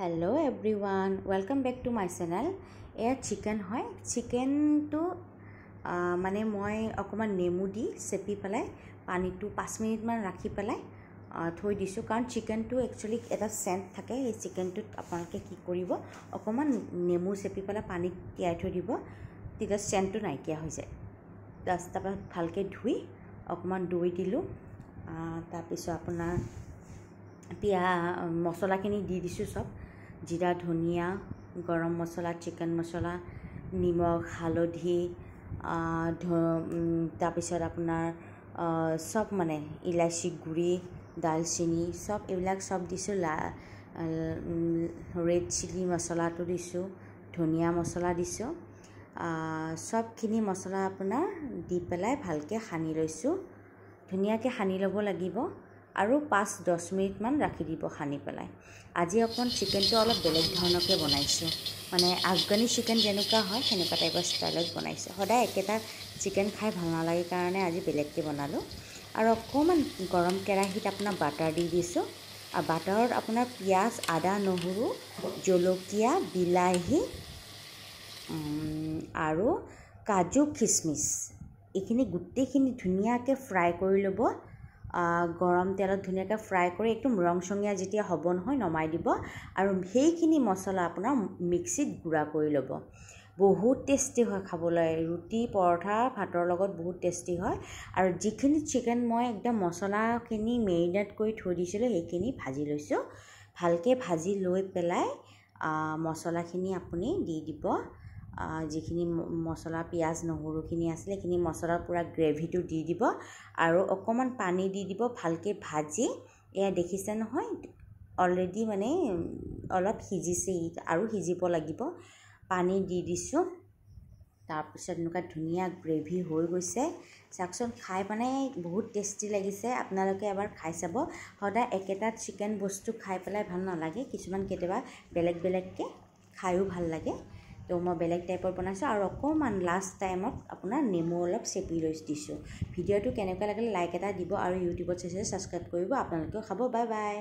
Hello everyone, welcome back to my channel. Air chicken hoy chicken to mane moi okoma nemu di sepi pelai pani tu 5 minute man rakhi pelai thoi disu karon chicken to actually eta scent thake ei chicken to apanake ki koribo okoma nemu sepi pelai pani tiai thoi dibo tita scent to naikia hoy jay rasta pa bhalke dhui okoma doi dilu tar piso apunar पिया मसला किनी दी दिसु सब जीरा धनिया गरम मसला chicken मसला निमक हालधि तापिছত आपनार सब माने इलायची गुड़ी दालचीनी सब एबिलाक सब दिसु रेड चिली मसला तो दिसु धनिया मसला दिसु सब किनी मसला आपनार दी पेलाय भालके हानि लैसु धुनियाके हानि लबो लागिबो আৰু 5-10 মিনিট মান ৰাখি দিব খানি পেলাই আজি অকন চিকেনটো অলপ বেলেগ ধৰণকে বনাইছো মানে আফগানী চিকেন যেনেকুৱা হয় সেনেকুৱা টাইপৰ ষ্টাইলত বনাইছো সদায় একেটা চিকেন খাই ভাল নালাগে কাৰণে আজি বেলেগকে বনালো আৰু অকমান গৰম কেৰাহীত আপোনাৰ বাটাৰ দি দিছো আৰু বাটাৰত আপোনাৰ পিয়াজ আদা নহৰু জলকীয়া বিলাহী আৰু কাজু কিশমিশ এইখিনি গুটেইখিনি ধুনিয়াকে ফ্ৰাই কৰি লব गरम तेलत धुनियाके फ्राई कर एकदम रंगसंगिया जेतिया हब নহয় नमाई দিব আৰু हेइखिनि मसला আপোনাৰ मिक्सित गुड़ा কৰি লব बहुत टेस्टी হয় খাবলৈ ৰুটি পৰঠা ভাতৰ লগত বহুত টেস্টি হয় আৰু যিখিনি চিকেন মই একদম মছলাখিনি মেৰিনেট কৰি থৈ দিছিলো হেইখিনি ভাজি লৈছো ভালকে ভাজি লৈ পেলাই মছলাখিনি আপুনি দি দিব যিখিনি মছলা পিয়াজ নহৰুখিনি আছিল কিনি মছলা পুৰা গ্ৰেভিটো দি দিব আৰু অকমান পানী দি দিব ভালকে ভাজি এয়া দেখিছে নহয় অলৰেডি মানে অলপ হিজিছে আৰু হিজিব লাগিব পানী দি দিছো তাৰ পিছত নুকা ধুনিয়া গ্ৰেভি হৈ গৈছে চাকচন খাই মানে বহুত টেস্টি লাগিছে আপোনালোকে এবাৰ খাই চাব সদায় একেটা চিকেন বস্তু খাই পেলাই ভাল নালাগে কিছুমান কেতেবা বেলেগ বেলেগকে খায়ও ভাল লাগে তো মই বেলেগ টাইপৰ বনাইছো আৰু অকমান লাষ্ট টাইমত আপোনাৰ নেমু অলপ চেপি লৈ দিছো ভিডিওটো কেনেকুৱা লাগিলে লাইক এটা দিব আৰু ইউটিউবত চাইছে সাবস্ক্ৰাইব কৰিব আপোনালোকে খাব বাই বাই